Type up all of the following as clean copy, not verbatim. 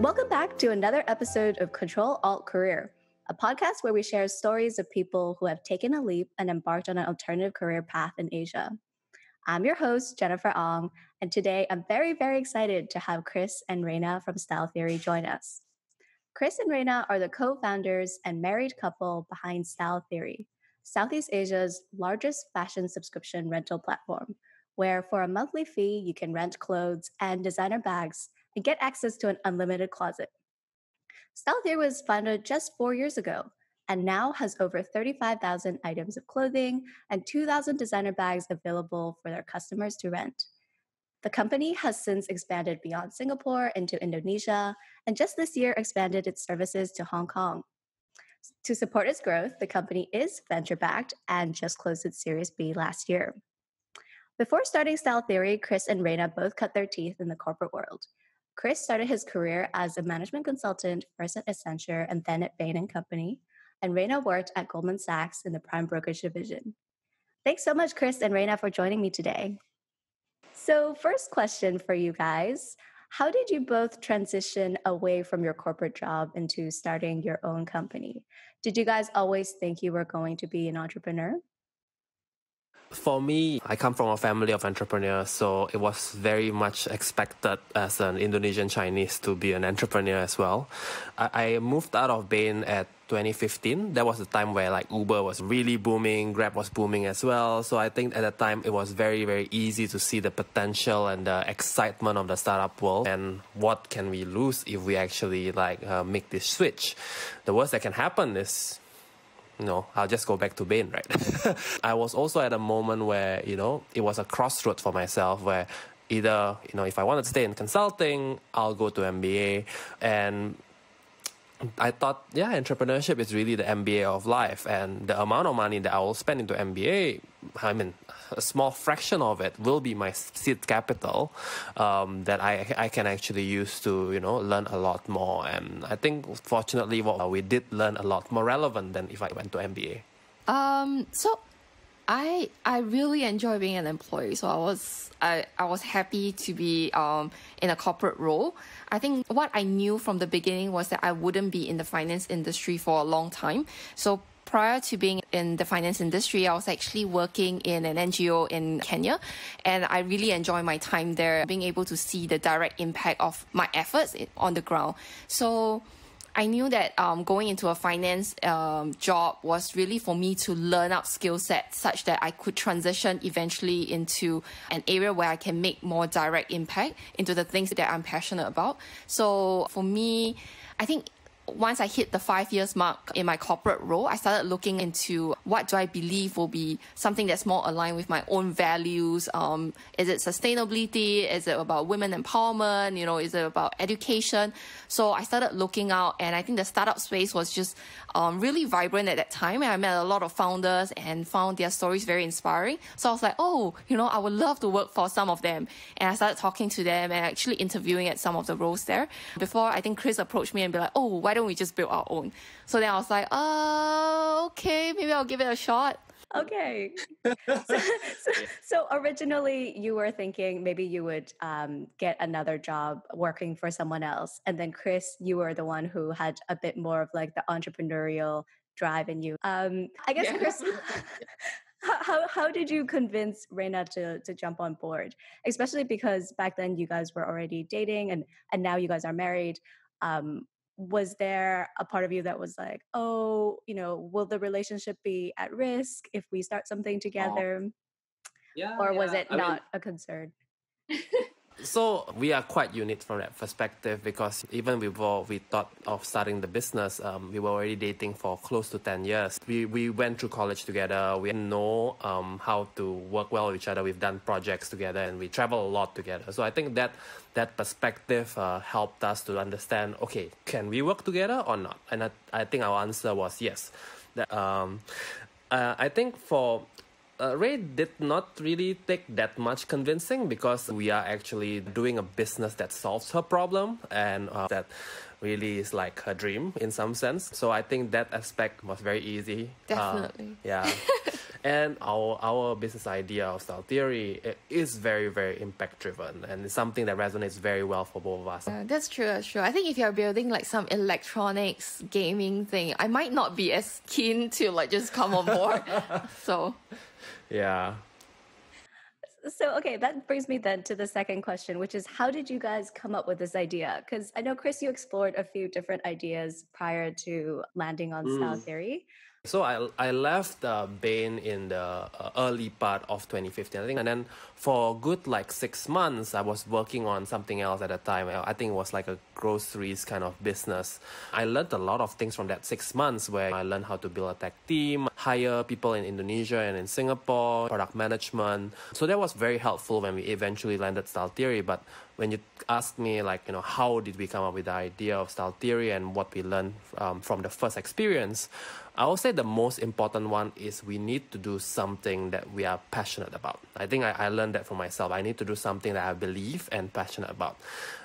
Welcome back to another episode of Ctrl Alt Career, a podcast where we share stories of people who have taken a leap and embarked on an alternative career path in Asia. I'm your host, Jennifer Ong, and today I'm very, very excited to have Chris and Raena from Style Theory join us. Chris and Raena are the co-founders and married couple behind Style Theory, Southeast Asia's largest fashion subscription rental platform, where for a monthly fee, you can rent clothes and designer bags and get access to an unlimited closet. Style Theory was founded just 4 years ago and now has over 35,000 items of clothing and 2,000 designer bags available for their customers to rent. The company has since expanded beyond Singapore into Indonesia, and just this year expanded its services to Hong Kong. To support its growth, the company is venture-backed and just closed its Series B last year. Before starting Style Theory, Chris and Raena both cut their teeth in the corporate world. Chris started his career as a management consultant, first at Accenture and then at Bain Co, and Raena worked at Goldman Sachs in the Prime Brokerage division. Thanks so much, Chris and Raena, for joining me today. So first question for you guys, how did you both transition away from your corporate job into starting your own company? Did you guys always think you were going to be an entrepreneur? For me, I come from a family of entrepreneurs, so it was very much expected as an Indonesian Chinese to be an entrepreneur as well. I moved out of Bain at 2015. That was the time where Uber was really booming, Grab was booming as well. So I think at that time it was very, very easy to see the potential and the excitement of the startup world and what can we lose if we actually make this switch. The worst that can happen is I'll just go back to Bain, right? I was also at a moment where, it was a crossroad for myself where either, if I wanted to stay in consulting, I'll go to MBA. And I thought, entrepreneurship is really the MBA of life. And the amount of money that I will spend into MBA, a small fraction of it will be my seed capital that I can actually use to, learn a lot more. And I think, fortunately, we did learn a lot more relevant than if I went to MBA. So I really enjoy being an employee. So I was happy to be in a corporate role. I think what I knew from the beginning was that I wouldn't be in the finance industry for a long time. So prior to being in the finance industry, I was actually working in an NGO in Kenya, and I really enjoy my time there, being able to see the direct impact of my efforts on the ground. So I knew that going into a finance job was really for me to learn up skill sets such that I could transition eventually into an area where I can make more direct impact into the things that I'm passionate about. So for me, I think once I hit the 5 years mark in my corporate role, I started looking into what do I believe will be something that's more aligned with my own values. Is it sustainability? Is it about women empowerment? Is it about education? So I started looking out, and I think the startup space was just really vibrant at that time. And I met a lot of founders and found their stories very inspiring. So I was like, I would love to work for some of them. And I started talking to them and actually interviewing at some of the roles there. Before, I think Chris approached me and be like, why don't we just build our own? So then I was like, okay, maybe I'll give it a shot. Okay. So originally you were thinking maybe you would get another job working for someone else. And then Chris, you were the one who had a bit more of the entrepreneurial drive in you. I guess, Chris, how did you convince Raena to jump on board? Especially because back then you guys were already dating and now you guys are married. Was there a part of you that was like, will the relationship be at risk if we start something together? Or was it not a concern? So we are quite unique from that perspective because even before we thought of starting the business, we were already dating for close to 10 years. We went through college together. We know how to work well with each other. We've done projects together and we travel a lot together. So I think that perspective helped us to understand, okay, can we work together or not? And I think our answer was yes. I think for Ray did not really take that much convincing because we are actually doing a business that solves her problem and that really is like her dream in some sense. So I think that aspect was very easy. Definitely. Yeah. And our business idea of style theory is very, very impact driven, and it's something that resonates very well for both of us. That's true, that's true. I think if you're building like some electronics gaming thing, I might not be as keen to like just come on board. So yeah. So, okay, that brings me then to the second question, which is how did you guys come up with this idea? Because I know, Chris, you explored a few different ideas prior to landing on style theory. So I left Bain in the early part of 2015, I think, and then for a good like 6 months, I was working on something else at the time. I think it was like a groceries kind of business. I learned a lot of things from that 6 months, where I learned how to build a tech team, hire people in Indonesia and in Singapore, product management. So that was very helpful when we eventually landed style theory. But when you ask me, like, you know, how did we come up with the idea of style theory and what we learned from the first experience, I would say the most important one is we need to do something that we are passionate about. I think I learned that for myself. I need to do something that I believe and passionate about.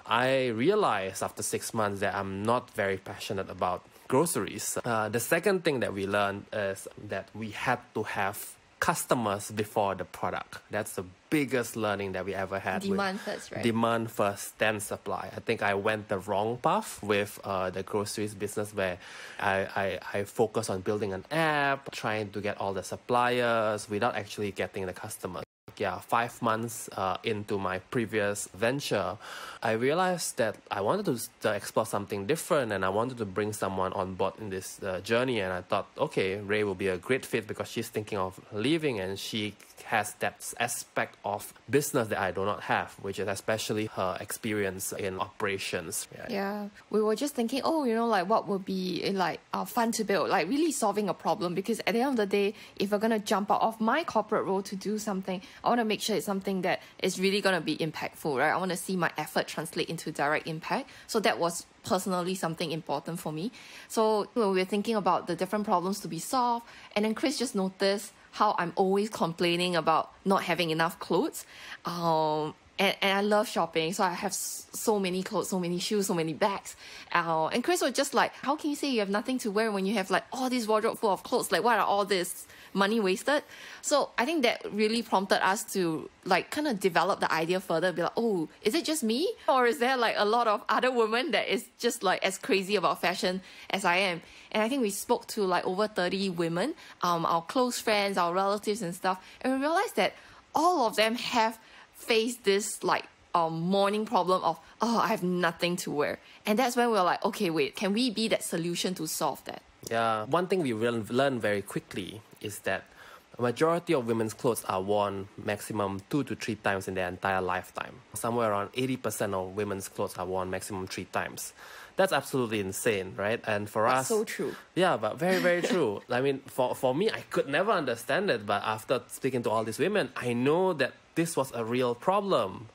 I realized after 6 months that I'm not very passionate about groceries. The second thing that we learned is that we had to have customers before the product. That's the biggest learning that we ever had. Demand first, right? Demand first, then supply. I think I went the wrong path with the groceries business, where I focused on building an app, trying to get all the suppliers without actually getting the customers. Yeah, 5 months into my previous venture, I realized that I wanted to explore something different, and I wanted to bring someone on board in this journey. And I thought, okay, Ray will be a great fit because she's thinking of leaving, and she has that aspect of business that I do not have, which is especially her experience in operations. Yeah, we were just thinking, oh, you know, like what would be like fun to build, like really solving a problem. Because at the end of the day, if we're gonna jump out of my corporate role to do something, I want to make sure it's something that is really gonna be impactful, right? I want to see my effort translate into direct impact. So that was personally something important for me. So when we were thinking about the different problems to be solved, and then Chris just noticed how I'm always complaining about not having enough clothes. And I love shopping. So I have so many clothes, so many shoes, so many bags. And Chris was just like, how can you say you have nothing to wear when you have like all this wardrobe full of clothes? Like, what are all this money wasted? So I think that really prompted us to like kind of develop the idea further, be like, oh, is it just me? Or is there like a lot of other women that is just like as crazy about fashion as I am? And I think we spoke to like over 30 women, our close friends, our relatives and stuff. And we realized that all of them have faced this like morning problem of, oh, I have nothing to wear. And that's when we're like, okay, wait, can we be that solution to solve that? Yeah, one thing we learned very quickly is that a majority of women's clothes are worn maximum 2 to 3 times in their entire lifetime. Somewhere around 80% of women's clothes are worn maximum 3 times. That's absolutely insane, right? And for us... so true. Yeah, but very, very true. I mean, for me, I could never understand it. But after speaking to all these women, I know that this was a real problem.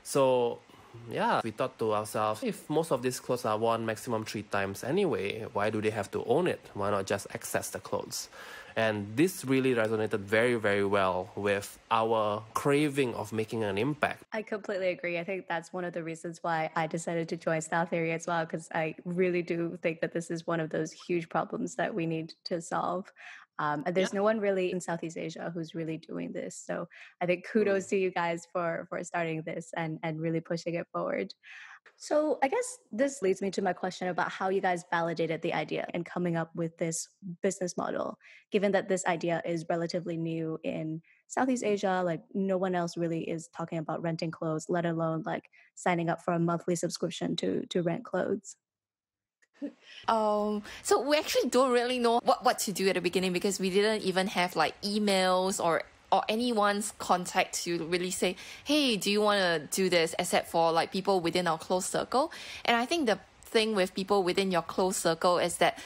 So... yeah, we thought to ourselves, if most of these clothes are worn maximum 3 times anyway, why do they have to own it? Why not just access the clothes? And this really resonated very, very well with our craving of making an impact. I completely agree. I think that's one of the reasons why I decided to join Style Theory as well, because I really do think that this is one of those huge problems that we need to solve. And there's no one really in Southeast Asia who's really doing this. So I think kudos to you guys for starting this and really pushing it forward. So I guess this leads me to my question about how you guys validated the idea and coming up with this business model, given that this idea is relatively new in Southeast Asia. Like no one else really is talking about renting clothes, let alone like signing up for a monthly subscription to rent clothes. So we actually don't really know what to do at the beginning, because we didn't even have like emails or anyone's contact to really say, hey, do you want to do this, except for like people within our close circle. And I think the thing with people within your close circle is that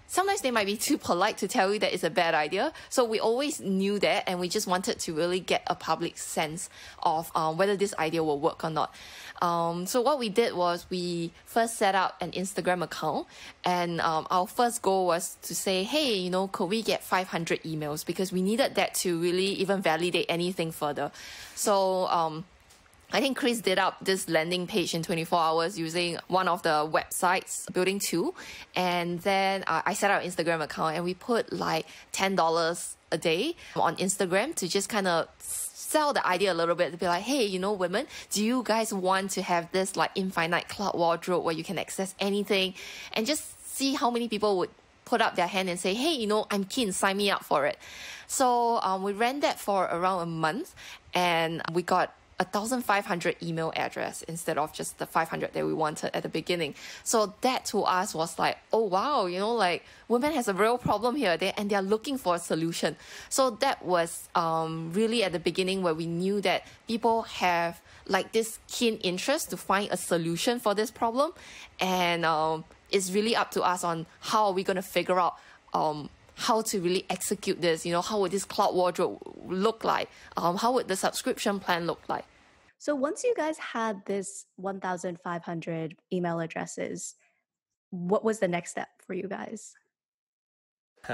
sometimes they might be too polite to tell you that it's a bad idea. So we always knew that, and we just wanted to really get a public sense of whether this idea will work or not. So what we did was we first set up an Instagram account, and our first goal was to say, hey, you know, could we get 500 emails? Because we needed that to really even validate anything further. So I think Chris did up this landing page in 24 hours using one of the websites, Building 2. And then I set up an Instagram account, and we put like $10 a day on Instagram to just kind of sell the idea a little bit, to be like, hey, women, do you guys want to have this like infinite cloud wardrobe where you can access anything, and just see how many people would put up their hand and say, hey, I'm keen, sign me up for it. So we ran that for around a month, and we got 1,500 email address instead of just the 500 that we wanted at the beginning. So that to us was like, oh wow, like women has a real problem here, and they're looking for a solution. So that was really at the beginning where we knew that people have like this keen interest to find a solution for this problem, and it's really up to us on how are we going to figure out how to really execute this. How would this cloud wardrobe look like? How would the subscription plan look like? So once you guys had this 1,500 email addresses, what was the next step for you guys?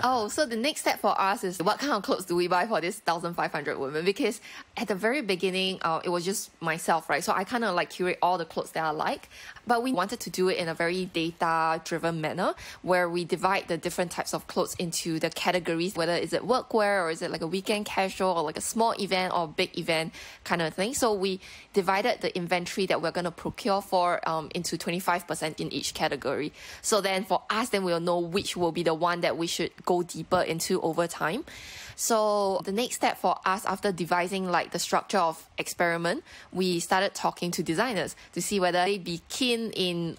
So the next step for us is what kind of clothes do we buy for this 1,500 women? Because at the very beginning, it was just myself, right? So I kind of like curate all the clothes that I like, but we wanted to do it in a very data-driven manner where we divide the different types of clothes into the categories, whether is it workwear or is it like a weekend casual or like a small event or big event kind of thing. So we divided the inventory that we're going to procure for into 25% in each category. So then for us, then we'll know which will be the one that we should go deeper into over time. So the next step for us after devising like the structure of experiment, we started talking to designers to see whether they'd be keen in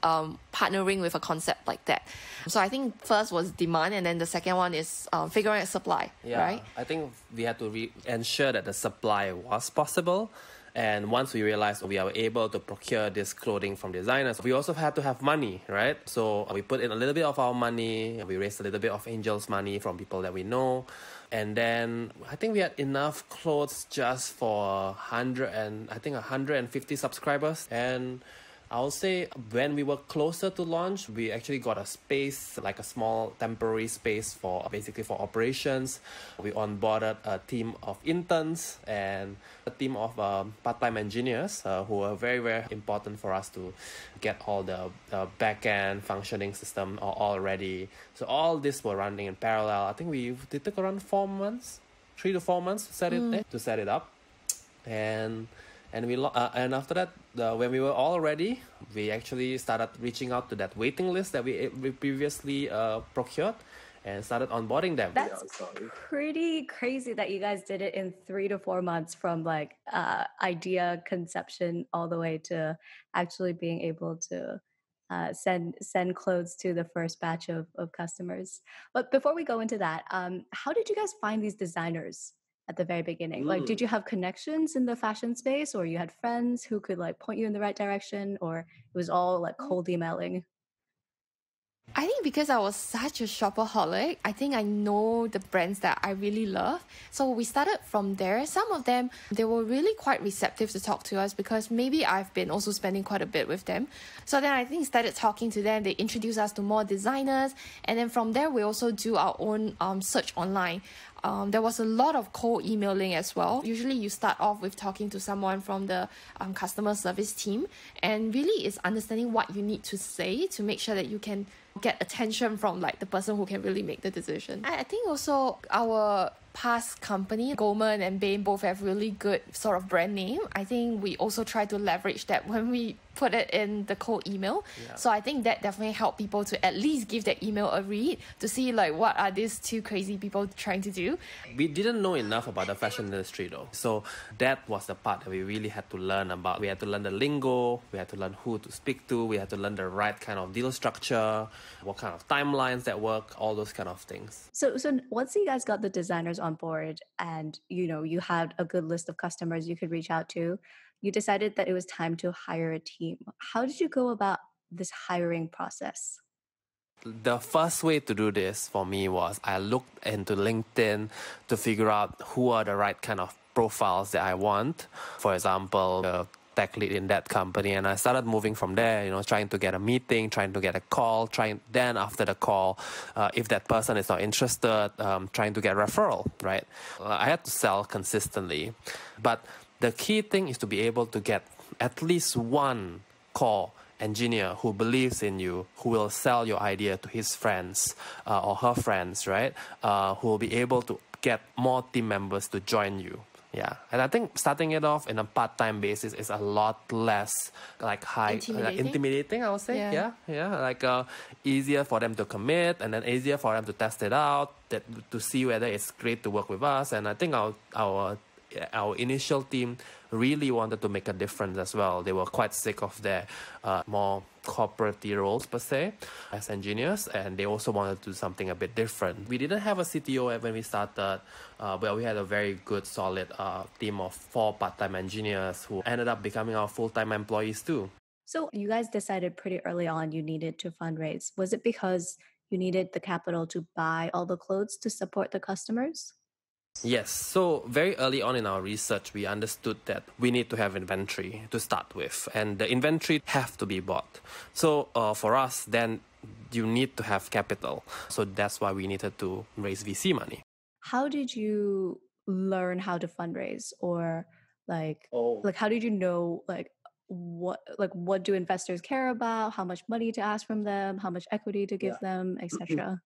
partnering with a concept like that. So I think first was demand, and then the second one is figuring out supply, right? I think we had to ensure that the supply was possible. And once we realized we are able to procure this clothing from designers, we also had to have money, right? So we put in a little bit of our money. We raised a little bit of angels money from people that we know. And then I think we had enough clothes just for 150 subscribers. And I'll say when we were closer to launch, we actually got a space, like a small temporary space for basically for operations. We onboarded a team of interns and a team of part-time engineers who were very, very important for us to get all the back-end functioning system all ready. So all this were running in parallel. I think it took around 4 months, 3 to 4 months to set it up. And after that, when we were all ready, we actually started reaching out to that waiting list that we previously procured and started onboarding them. That's pretty crazy that you guys did it in 3 to 4 months from like idea conception all the way to actually being able to send clothes to the first batch of customers. But before we go into that, how did you guys find these designers at the very beginning? Like, did you have connections in the fashion space, or you had friends who could like point you in the right direction, or it was all like cold emailing? I think because I was such a shopaholic, I think I know the brands that I really love. So we started from there. Some of them, they were really quite receptive to talk to us because maybe I've been also spending quite a bit with them. So then I think started talking to them. They introduced us to more designers. And then from there, we also do our own search online. There was a lot of cold emailing as well. Usually you start off with talking to someone from the customer service team, and really it's understanding what you need to say to make sure that you can get attention from like the person who can really make the decision. I think also our past company, Goldman and Bain, both have really good sort of brand name. I think we also try to leverage that when we put it in the cold email. Yeah. So I think that definitely helped people to at least give that email a read to see like what are these two crazy people trying to do. We didn't know enough about the fashion industry though. So that was the part that we really had to learn about. We had to learn the lingo, we had to learn who to speak to, we had to learn the right kind of deal structure, what kind of timelines that work, all those kind of things. So once you guys got the designers on board and you had a good list of customers you could reach out to, you decided that it was time to hire a team. How did you go about this hiring process? The first way to do this for me was I looked into LinkedIn to figure out who are the right kind of profiles that I want. For example, the tech lead in that company, and I started moving from there, trying to get a meeting, trying to get a call, then after the call, if that person is not interested, trying to get referral, right? I had to sell consistently, but the key thing is to be able to get at least one core engineer who believes in you, who will sell your idea to his friends or her friends, right? Who will be able to get more team members to join you. Yeah, and I think starting it off in a part-time basis is a lot less like intimidating, I would say. Yeah. Easier for them to commit, and then easier for them to test it out, to see whether it's great to work with us. And I think our initial team really wanted to make a difference as well. They were quite sick of their more corporate roles per se as engineers, and they also wanted to do something a bit different. We didn't have a CTO when we started, but we had a very good solid team of 4 part-time engineers who ended up becoming our full-time employees too. So you guys decided pretty early on you needed to fundraise. Was it because you needed the capital to buy all the clothes to support the customers? Yes, so very early on in our research, we understood that we need to have inventory to start with, and the inventory have to be bought. So for us, then you need to have capital. So that's why we needed to raise VC money. How did you learn how to fundraise, or how did you know what do investors care about, how much money to ask from them, how much equity to give them, etc.?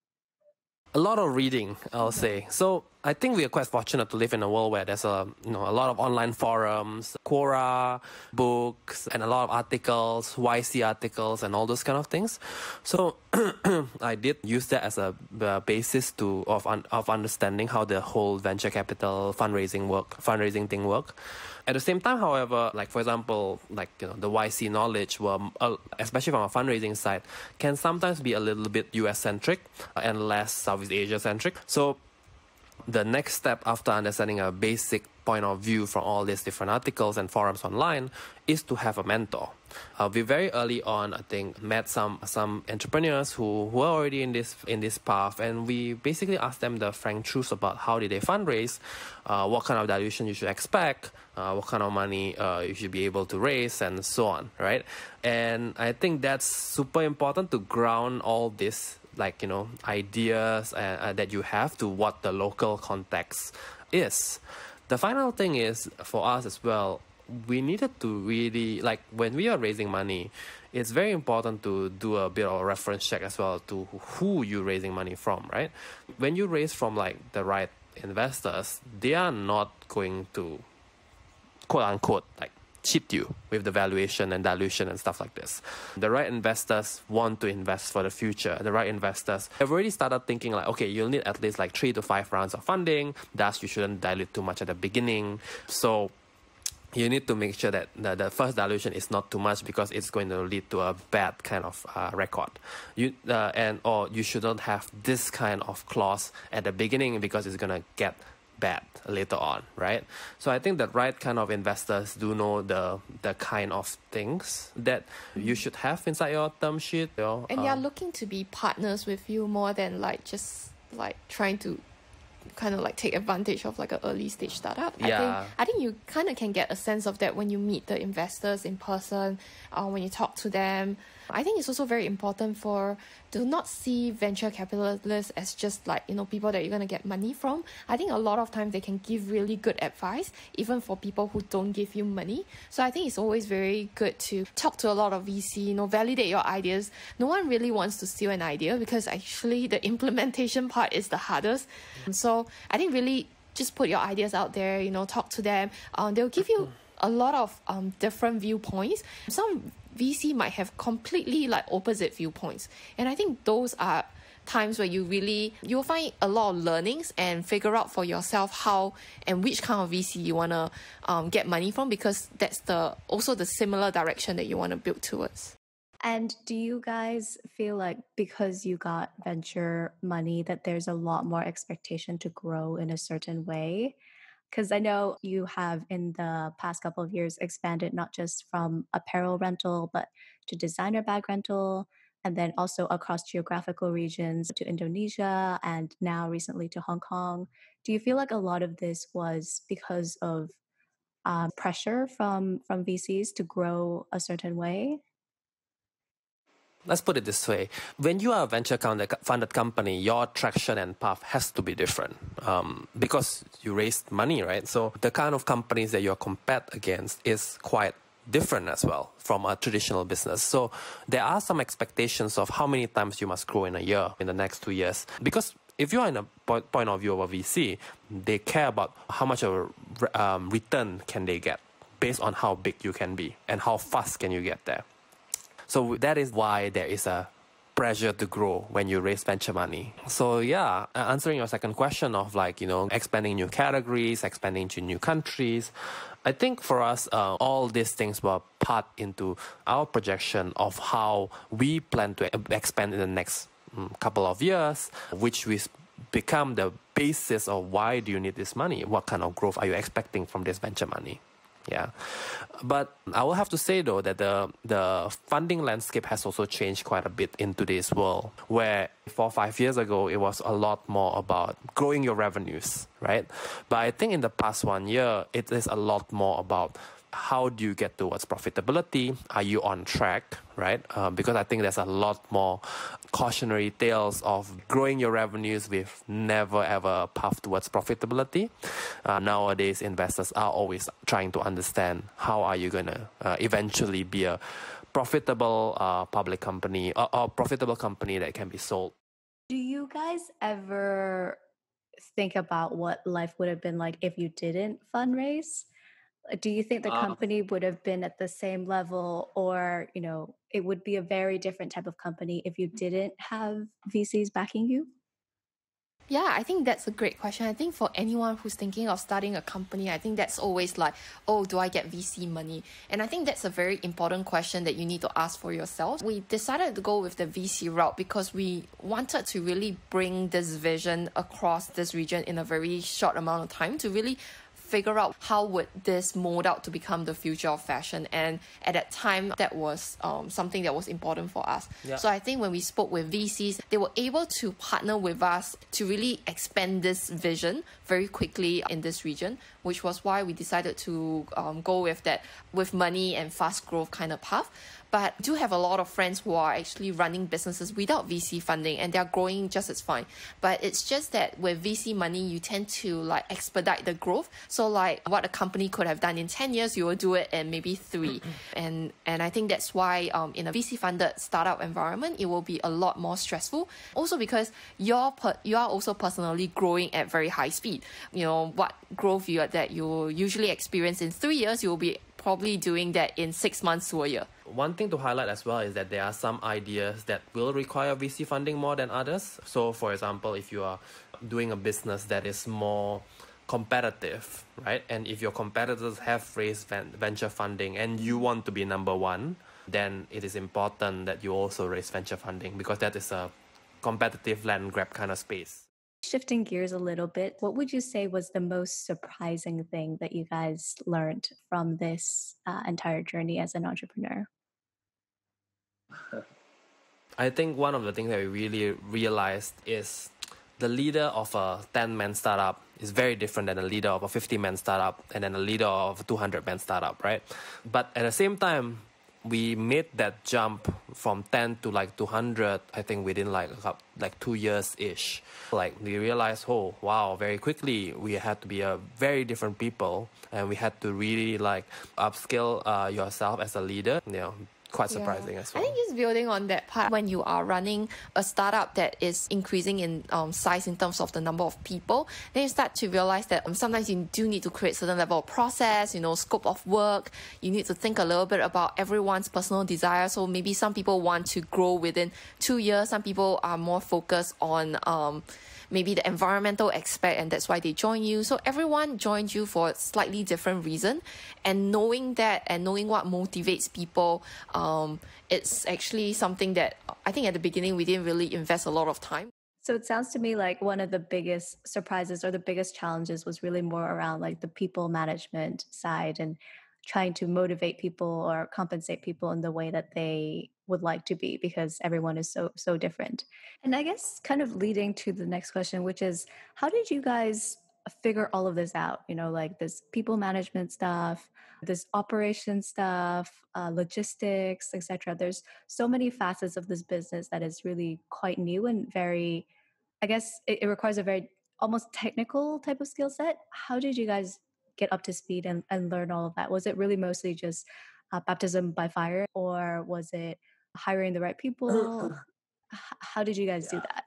A lot of reading, I'll say. So I think we are quite fortunate to live in a world where there's a lot of online forums, Quora, books, and a lot of articles, YC articles, and all those kind of things. So I did use that as a basis of understanding how the whole venture capital fundraising thing work. At the same time, however, like for example, the YC knowledge, especially from a fundraising side, can sometimes be a little bit US-centric and less Southeast Asia-centric. So the next step after understanding a basic point of view from all these different articles and forums online is to have a mentor. We very early on, I think, met some entrepreneurs who were already in this path, and we basically asked them the frank truth about how did they fundraise, what kind of dilution you should expect, what kind of money you should be able to raise, and so on, right? And I think that's super important to ground all this ideas that you have to what the local context is. The final thing is, for us as well, we needed to really, when we are raising money, it's very important to do a bit of a reference check as well to who you're raising money from, right? When you raise from the right investors, they are not going to, quote unquote, cheat you with the valuation and dilution and stuff like this. The right investors want to invest for the future. The right investors have already started thinking okay, you'll need at least 3 to 5 rounds of funding. Thus, you shouldn't dilute too much at the beginning. So you need to make sure that the first dilution is not too much, because it's going to lead to a bad kind of record. Or you shouldn't have this kind of clause at the beginning, because it's going to get bad later on, right? So I think the right kind of investors do know the kind of things that you should have inside your term sheet. And they are looking to be partners with you more than just trying to kind of take advantage of an early stage startup. Yeah. I think you kind of can get a sense of that when you meet the investors in person, when you talk to them. I think it's also very important to not see venture capitalists as just people that you're going to get money from. I think a lot of times they can give really good advice, even for people who don't give you money. So I think it's always very good to talk to a lot of VC, validate your ideas. No one really wants to steal an idea, because actually the implementation part is the hardest. So I think really just put your ideas out there, talk to them. They'll give you a lot of different viewpoints. Some VC might have completely opposite viewpoints, and I think those are times where you'll find a lot of learnings and figure out for yourself how and which kind of VC you want to get money from, because that's also the similar direction that you want to build towards. And do you guys feel because you got venture money that there's a lot more expectation to grow in a certain way? Because I know you have in the past couple of years expanded not just from apparel rental, but to designer bag rental, and then also across geographical regions to Indonesia, and now recently to Hong Kong. Do you feel a lot of this was because of pressure from VCs to grow a certain way? Let's put it this way. When you are a venture-funded company, your traction and path has to be different because you raised money, right? So the kind of companies that you're compared against is quite different as well from a traditional business. So there are some expectations of how many times you must grow in a year, in the next 2 years. Because if you are in a point of view of a VC, they care about how much of a return can they get based on how big you can be and how fast can you get there. So that is why there is a pressure to grow when you raise venture money. So yeah, answering your second question of like, expanding new categories, expanding to new countries, I think for us, all these things were part into our projection of how we plan to expand in the next couple of years, which will become the basis of why do you need this money? What kind of growth are you expecting from this venture money? Yeah, but I will have to say though that the funding landscape has also changed quite a bit in today's world, where 4 or 5 years ago it was a lot more about growing your revenues, right? But I think in the past 1 year it is a lot more about how do you get towards profitability? Are you on track, right? Because I think there's a lot more cautionary tales of growing your revenues with never ever a path towards profitability. Nowadays, investors are always trying to understand how are you going to eventually be a profitable public company or profitable company that can be sold. Do you guys ever think about what life would have been like if you didn't fundraise? Do you think the company would have been at the same level, or it would be a very different type of company if you didn't have VCs backing you? Yeah, I think that's a great question. I think for anyone who's thinking of starting a company, I think that's always like, oh, do I get VC money? And I think that's a very important question that you need to ask for yourself. We decided to go with the VC route because we wanted to really bring this vision across this region in a very short amount of time to really figure out how would this mold out to become the future of fashion. And at that time, that was something that was important for us. Yeah. So I think when we spoke with VCs, they were able to partner with us to really expand this vision very quickly in this region, which was why we decided to go with that with money and fast growth kind of path. But I do have a lot of friends who are actually running businesses without VC funding and they're growing just as fine. But it's just that with VC money, you tend to like expedite the growth. So like what a company could have done in 10 years, you will do it in maybe 3. And I think that's why in a VC funded startup environment, it will be a lot more stressful. Also because you are also personally growing at very high speed. What growth that you usually experience in 3 years, you will be probably doing that in 6 months to a year. One thing to highlight as well is that there are some ideas that will require VC funding more than others. So for example, if you are doing a business that is more competitive, right? And if your competitors have raised venture funding and you want to be number one, then it is important that you also raise venture funding because that is a competitive land grab kind of space. Shifting gears a little bit, what would you say was the most surprising thing that you guys learned from this entire journey as an entrepreneur? I think one of the things that we really realized is the leader of a 10-man startup is very different than a leader of a 50-man startup and then a leader of a 200-man startup, right? But at the same time, we made that jump from 10 to like 200, I think within like 2 years-ish. Like we realized, oh, wow, very quickly we had to be a very different people and we had to really like upskill yourself as a leader, quite surprising as well. I think just building on that part, when you are running a startup that is increasing in size in terms of the number of people, then you start to realize that sometimes you do need to create certain level of process, scope of work. You need to think a little bit about everyone's personal desire. So maybe some people want to grow within 2 years. Some people are more focused on maybe the environmental aspect, and that's why they join you. So everyone joined you for a slightly different reason. And knowing that and knowing what motivates people, it's actually something that I think at the beginning we didn't really invest a lot of time. So it sounds to me like one of the biggest surprises or the biggest challenges was really more around like the people management side and trying to motivate people or compensate people in the way that they would like to be, because everyone is so different. And I guess kind of leading to the next question, which is how did you guys figure all of this out? Like this people management stuff, this operation stuff, logistics, etc. There's so many facets of this business that is really quite new and very, I guess it requires a very almost technical type of skill set. How did you guys get up to speed and learn all of that? Was it really mostly just baptism by fire, or was it hiring the right people? How did you guys do that?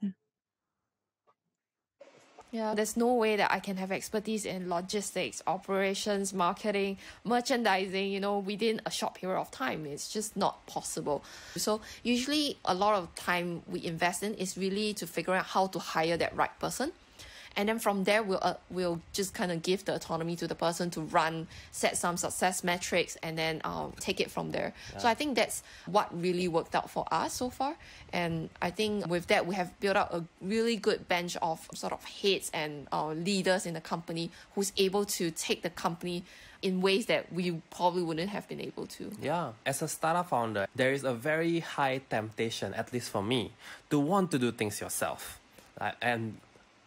Yeah, there's no way that I can have expertise in logistics, operations, marketing, merchandising, within a short period of time. It's just not possible. So usually a lot of time we invest in is really to figure out how to hire that right person. And then from there, we'll just kind of give the autonomy to the person to set some success metrics, and then take it from there. Yeah. So I think that's what really worked out for us so far. And I think with that, we have built up a really good bench of sort of heads and leaders in the company who's able to take the company in ways that we probably wouldn't have been able to. Yeah, as a startup founder, there is a very high temptation, at least for me, to want to do things yourself. And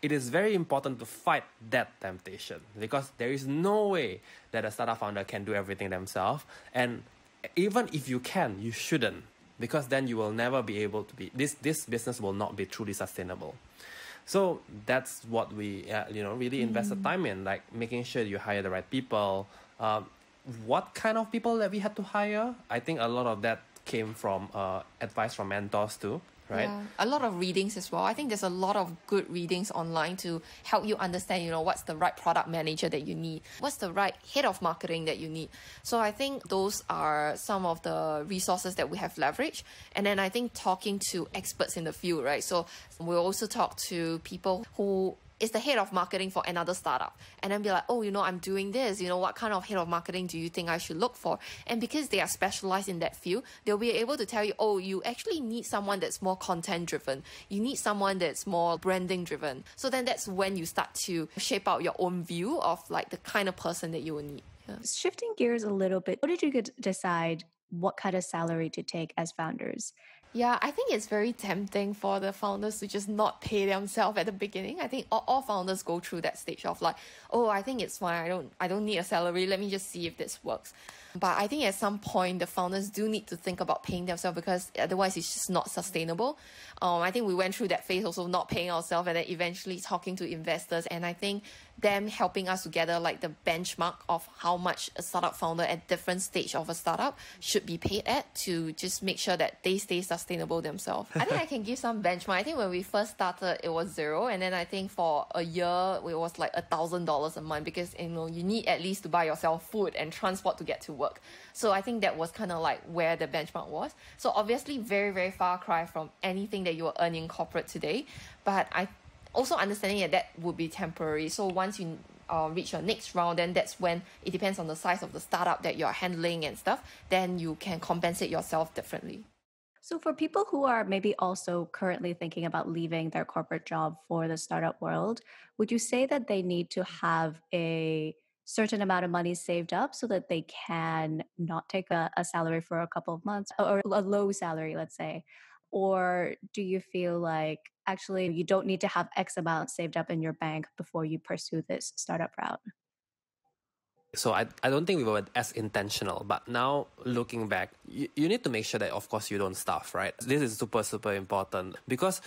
it is very important to fight that temptation, because there is no way that a startup founder can do everything themselves. And even if you can, you shouldn't, because then you will never be able to be, this business will not be truly sustainable. So that's what we really invested time in, like making sure you hire the right people. What kind of people that we had to hire? I think a lot of that came from advice from mentors too. Right? Yeah, a lot of readings as well. I think there's a lot of good readings online to help you understand, what's the right product manager that you need, what's the right head of marketing that you need. So I think those are some of the resources that we have leveraged. And then I think talking to experts in the field, right? So we also talk to people who is the head of marketing for another startup, and then be like, oh, I'm doing this, what kind of head of marketing do you think I should look for? And because they are specialized in that field, they'll be able to tell you, oh, you actually need someone that's more content driven. You need someone that's more branding driven. So then that's when you start to shape out your own view of like the kind of person that you will need. Yeah. Shifting gears a little bit, how did you decide what kind of salary to take as founders? Yeah, I think it's very tempting for the founders to just not pay themselves at the beginning. I think all founders go through that stage of like, oh, I think it's fine. I don't need a salary. Let me just see if this works. But I think at some point, the founders do need to think about paying themselves, because otherwise it's just not sustainable. I think we went through that phase also, not paying ourselves, and then eventually talking to investors. And I think them helping us to gather like the benchmark of how much a startup founder at different stage of a startup should be paid at, to just make sure that they stay sustainable themselves. I think I can give some benchmark. I think when we first started, it was zero. And then I think for a year, it was like $1,000 a month, because you need at least to buy yourself food and transport to get to work. So I think that was kind of like where the benchmark was. So obviously very, very far cry from anything that you are earning corporate today. But I also understanding that would be temporary. So once you reach your next round, then that's when it depends on the size of the startup that you're handling and stuff, then you can compensate yourself differently. So for people who are maybe also currently thinking about leaving their corporate job for the startup world, would you say that they need to have a certain amount of money saved up so that they can not take a salary for a couple of months, or a low salary, let's say? Or do you feel like actually you don't need to have X amount saved up in your bank before you pursue this startup route? So I don't think we were as intentional, but now looking back, you need to make sure that, of course, you don't starve, right? This is super, super important, because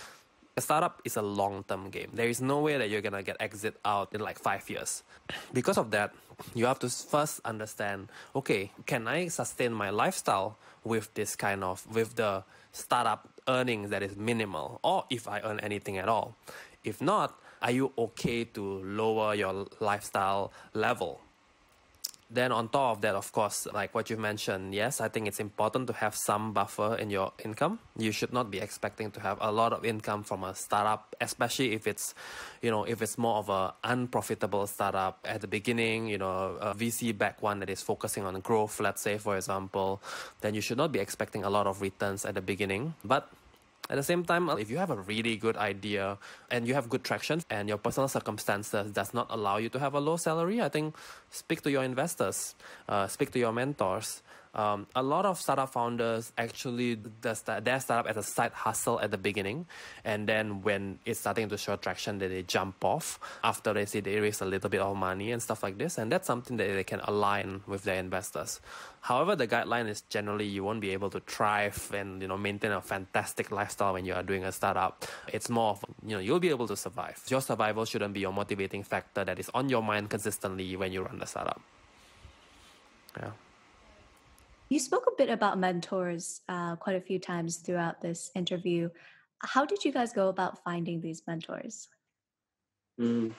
a startup is a long-term game. There is no way that you're going to get exit out in like 5 years. Because of that, you have to first understand, okay, can I sustain my lifestyle with with the startup earnings that is minimal, or if I earn anything at all? If not, are you okay to lower your lifestyle level? Then on top of that, of course, like what you mentioned, yes, I think it's important to have some buffer in your income. You should not be expecting to have a lot of income from a startup, especially if it's, if it's more of a unprofitable startup at the beginning, a VC-backed one that is focusing on growth, let's say, for example, then you should not be expecting a lot of returns at the beginning. But at the same time, if you have a really good idea and you have good traction and your personal circumstances does not allow you to have a low salary, I think speak to your investors, speak to your mentors. A lot of startup founders actually their startup as a side hustle at the beginning, and then when it's starting to show traction, that they jump off after they see they raise a little bit of money and stuff like this, and that's something that they can align with their investors. However, the guideline is generally you won't be able to thrive and maintain a fantastic lifestyle when you are doing a startup. It's more of you'll be able to survive. Your survival shouldn't be your motivating factor that is on your mind consistently when you run the startup. Yeah. You spoke a bit about mentors quite a few times throughout this interview. How did you guys go about finding these mentors? Mm.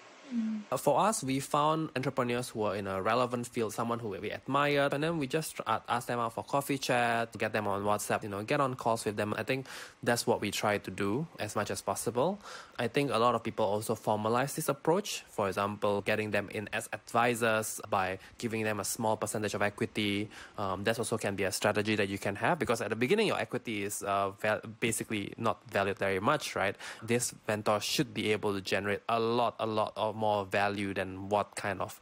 For us, we found entrepreneurs who are in a relevant field, someone who we admire, and then we just ask them out for coffee chat, get them on WhatsApp, get on calls with them. I think that's what we try to do as much as possible. I think a lot of people also formalize this approach. For example, getting them in as advisors by giving them a small percentage of equity. That also can be a strategy that you can have, because at the beginning, your equity is basically not valued very much, right? This mentor should be able to generate a lot of more value than what kind of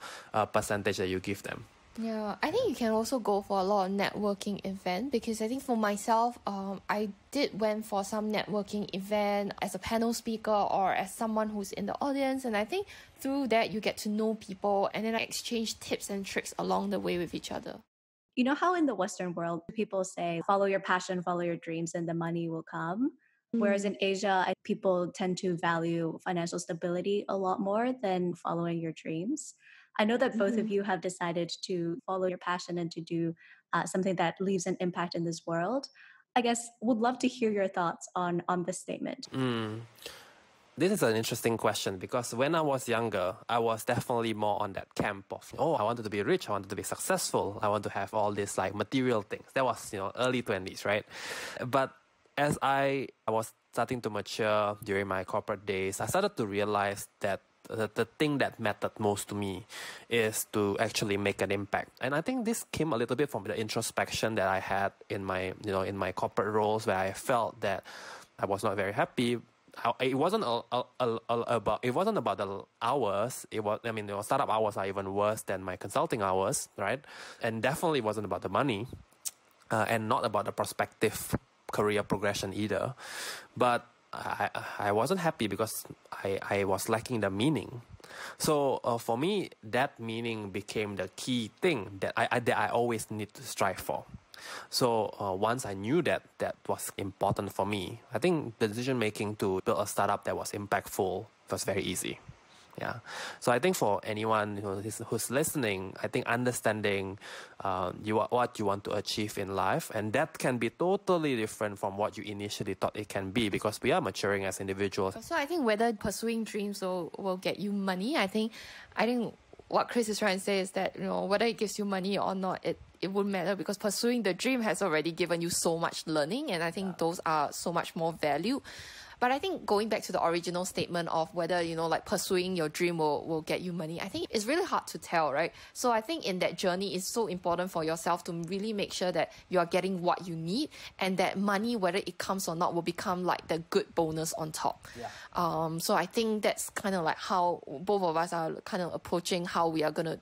percentage that you give them. Yeah, I think you can also go for a lot of networking event, because I think for myself, I went for some networking event as a panel speaker or as someone who's in the audience, and I think through that you get to know people and then exchange tips and tricks along the way with each other. You know how in the Western world, people say, follow your passion, follow your dreams, and the money will come? Whereas in Asia, people tend to value financial stability a lot more than following your dreams. I know that both of you have decided to follow your passion and to do something that leaves an impact in this world. I guess would love to hear your thoughts on this statement. This is an interesting question, because when I was younger, I was definitely more on that camp of, I wanted to be rich, I wanted to be successful, I want to have all these like material things. That was, early 20s, right? But as I was starting to mature during my corporate days, I started to realize that the thing that mattered most to me is to actually make an impact. And I think this came a little bit from the introspection that I had in my, in my corporate roles, where I felt that I was not very happy. It wasn't about the hours. Startup hours are even worse than my consulting hours, right? And definitely wasn't about the money, and not about the prospective career progression either. But I wasn't happy because I was lacking the meaning. So for me, that meaning became the key thing that I always need to strive for. So once I knew that was important for me, I think the decision making to build a startup that was impactful was very easy. Yeah. So I think for anyone who's listening, I think understanding what you want to achieve in life, and that can be totally different from what you initially thought it can be, because we are maturing as individuals. So I think whether pursuing dreams will get you money, I think what Chris is trying to say is that, whether it gives you money or not, it wouldn't matter, because pursuing the dream has already given you so much learning, and I think those are so much more value. But I think going back to the original statement of whether, pursuing your dream will get you money, I think it's really hard to tell, right? So I think in that journey, it's so important for yourself to really make sure that you are getting what you need, and that money, whether it comes or not, will become like the good bonus on top. Yeah. So I think that's kind of like how both of us are kind of approaching how we are going to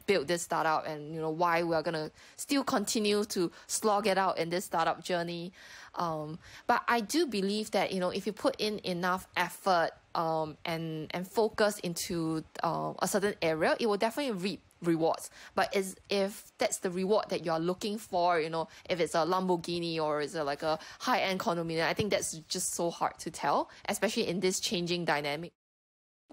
build this startup, and why we are gonna still continue to slog it out in this startup journey. But I do believe that if you put in enough effort and focus into a certain area, it will definitely reap rewards. But if that's the reward that you are looking for, if it's a Lamborghini or is it like a high-end condominium, I think that's just so hard to tell, especially in this changing dynamic.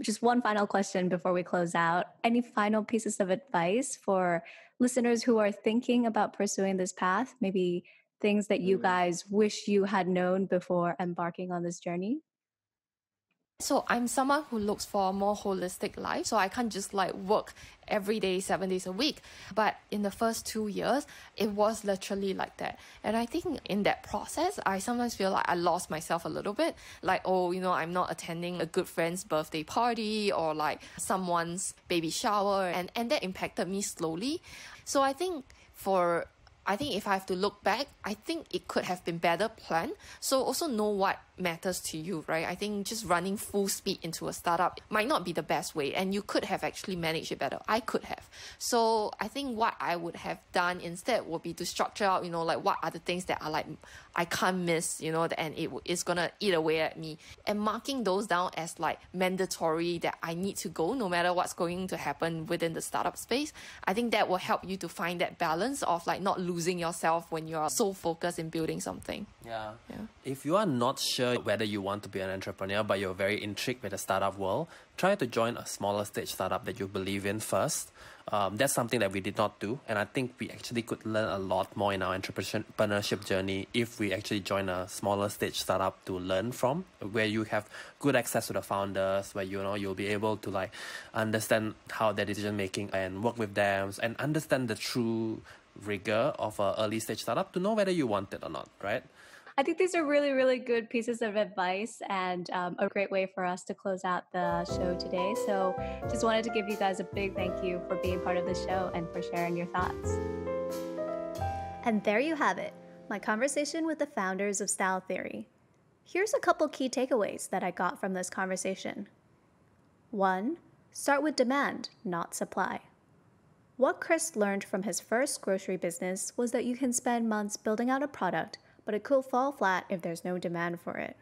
Just one final question before we close out. Any final pieces of advice for listeners who are thinking about pursuing this path? Maybe things that you guys wish you had known before embarking on this journey? So I'm someone who looks for a more holistic life. So I can't just work every day, 7 days a week. But in the first 2 years, it was literally like that. And I think in that process, I sometimes feel like I lost myself a little bit. I'm not attending a good friend's birthday party or someone's baby shower. And that impacted me slowly. So I think if I have to look back, I think it could have been better planned. So also know what matters to you, right? I think just running full speed into a startup might not be the best way, and you could have actually managed it better. I could have. So I think what I would have done instead would be to structure out, what are the things that are I can't miss, and it is gonna eat away at me, and marking those down as mandatory that I need to go no matter what's going to happen within the startup space. I think that will help you to find that balance of not losing losing yourself when you're so focused in building something. Yeah. Yeah. If you are not sure whether you want to be an entrepreneur, but you're very intrigued with the startup world, try to join a smaller stage startup that you believe in first. That's something that we did not do. And I think we actually could learn a lot more in our entrepreneurship journey if we actually join a smaller stage startup to learn from, where you have good access to the founders, where you'll be able to like understand how their decision making and work with them and understand the true rigor of an early stage startup to know whether you want it or not, right? I think these are really, really good pieces of advice and a great way for us to close out the show today. So just wanted to give you guys a big thank you for being part of the show and for sharing your thoughts. And there you have it, my conversation with the founders of Style Theory. Here's a couple key takeaways that I got from this conversation. 1. Start with demand, not supply. What Chris learned from his first grocery business was that you can spend months building out a product, but it could fall flat if there's no demand for it.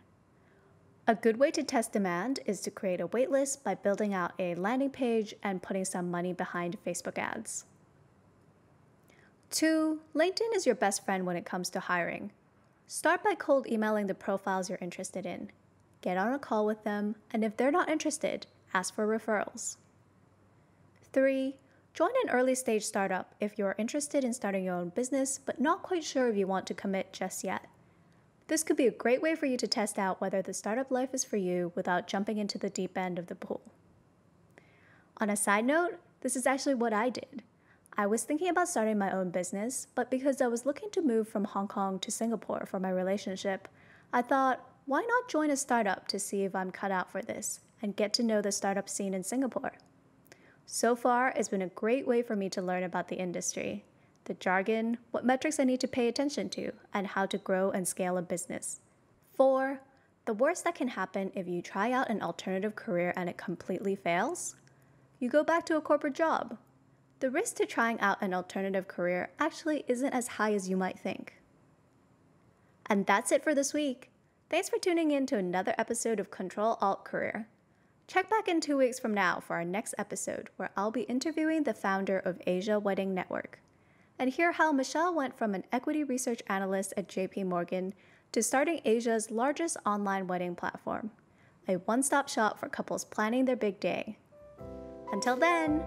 A good way to test demand is to create a waitlist by building out a landing page and putting some money behind Facebook ads. 2. LinkedIn is your best friend when it comes to hiring. Start by cold emailing the profiles you're interested in. Get on a call with them, and if they're not interested, ask for referrals. 3. Join an early stage startup if you're interested in starting your own business but not quite sure if you want to commit just yet. This could be a great way for you to test out whether the startup life is for you without jumping into the deep end of the pool. On a side note, this is actually what I did. I was thinking about starting my own business, but because I was looking to move from Hong Kong to Singapore for my relationship, I thought, why not join a startup to see if I'm cut out for this and get to know the startup scene in Singapore? So far, it's been a great way for me to learn about the industry, the jargon, what metrics I need to pay attention to, and how to grow and scale a business. 4. The worst that can happen if you try out an alternative career and it completely fails? You go back to a corporate job. The risk to trying out an alternative career actually isn't as high as you might think. And that's it for this week. Thanks for tuning in to another episode of Ctrl Alt Career. Check back in 2 weeks from now for our next episode, where I'll be interviewing the founder of Asia Wedding Network, and hear how Michelle went from an equity research analyst at JP Morgan to starting Asia's largest online wedding platform, a one-stop shop for couples planning their big day. Until then,